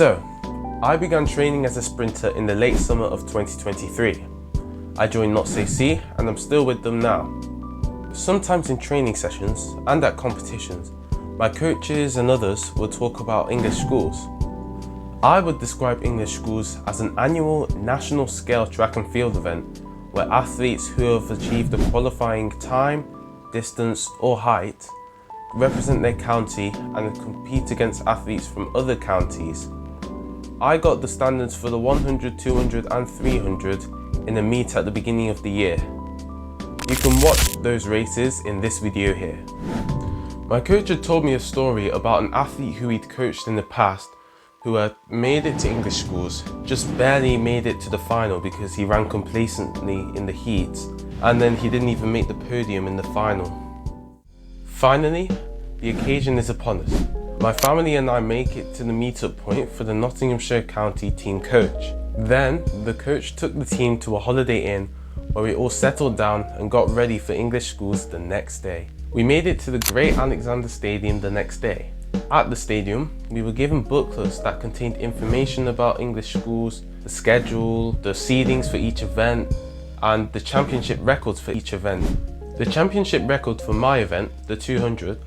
So, I began training as a sprinter in the late summer of 2023. I joined ESAA and I'm still with them now. Sometimes in training sessions and at competitions, my coaches and others would talk about English schools. I would describe English schools as an annual national scale track and field event where athletes who have achieved a qualifying time, distance or height represent their county and compete against athletes from other counties. I got the standards for the 100, 200 and 300 in a meet at the beginning of the year. You can watch those races in this video here. My coach had told me a story about an athlete who he'd coached in the past who had made it to English schools, just barely made it to the final because he ran complacently in the heats, and then he didn't even make the podium in the final. Finally, the occasion is upon us. My family and I make it to the meetup point for the Nottinghamshire County team coach. Then, the coach took the team to a Holiday Inn where we all settled down and got ready for English schools the next day. We made it to the Great Alexander Stadium the next day. At the stadium, we were given booklets that contained information about English schools, the schedule, the seedings for each event, and the championship records for each event. The championship record for my event, the 200,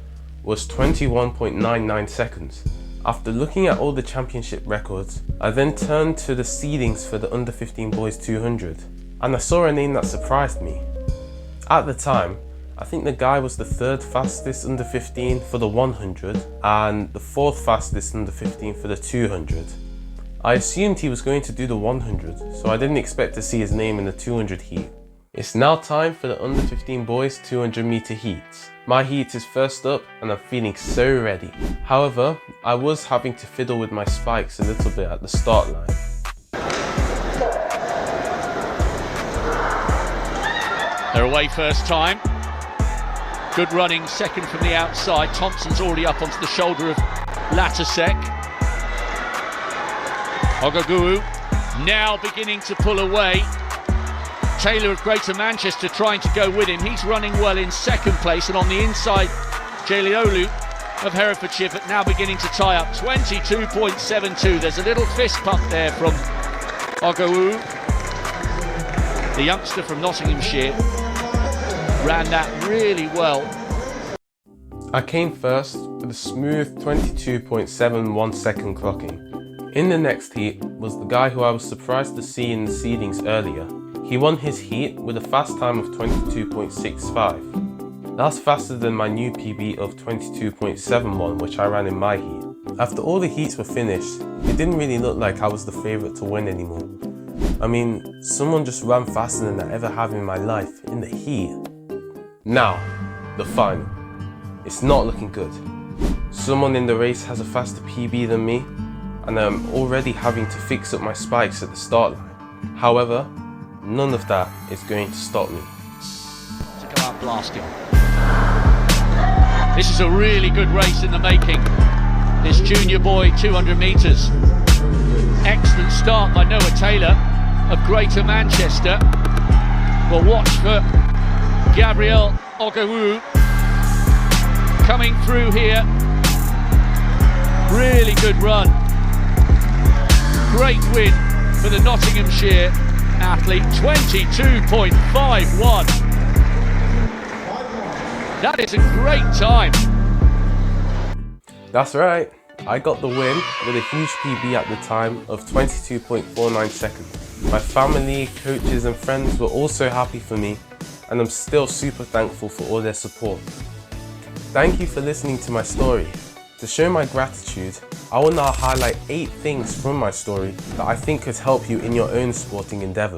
was 21.99 seconds. After looking at all the championship records, I then turned to the seedings for the under 15 boys 200, and I saw a name that surprised me. At the time, I think the guy was the third fastest under 15 for the 100 and the fourth fastest under 15 for the 200. I assumed he was going to do the 100, so I didn't expect to see his name in the 200 heat. It's now time for the under 15 boys 200 meter heats. My heat is first up and I'm feeling so ready. However, I was having to fiddle with my spikes a little bit at the start line. They're away first time. Good running second from the outside. Thompson's already up onto the shoulder of Latasek. Ogaguu now beginning to pull away. Taylor of Greater Manchester trying to go with him. He's running well in second place, and on the inside, Jeliolu of Herefordshire, but now beginning to tie up. 22.72. There's a little fist pump there from Ogaguu. The youngster from Nottinghamshire ran that really well. I came first with a smooth 22.71 second clocking. In the next heat was the guy who I was surprised to see in the seedings earlier. He won his heat with a fast time of 22.65. That's faster than my new PB of 22.71 which I ran in my heat. After all the heats were finished, it didn't really look like I was the favourite to win anymore. I mean, someone just ran faster than I ever have in my life in the heat. Now, the final. It's not looking good. Someone in the race has a faster PB than me, and I'm already having to fix up my spikes at the start line. However, none of that is going to stop me. To go out blasting. This is a really good race in the making. This junior boy 200 metres. Excellent start by Noah Taylor of Greater Manchester. We'll watch for Gabriel Ogaguu coming through here. Really good run. Great win for the Nottinghamshire athlete. 22.51. That is a great time. That's right. I got the win with a huge PB at the time of 22.49 seconds. My family, coaches and friends were also happy for me, and I'm still super thankful for all their support. Thank you for listening to my story. To show my gratitude, I will now highlight 8 things from my story that I think could help you in your own sporting endeavour.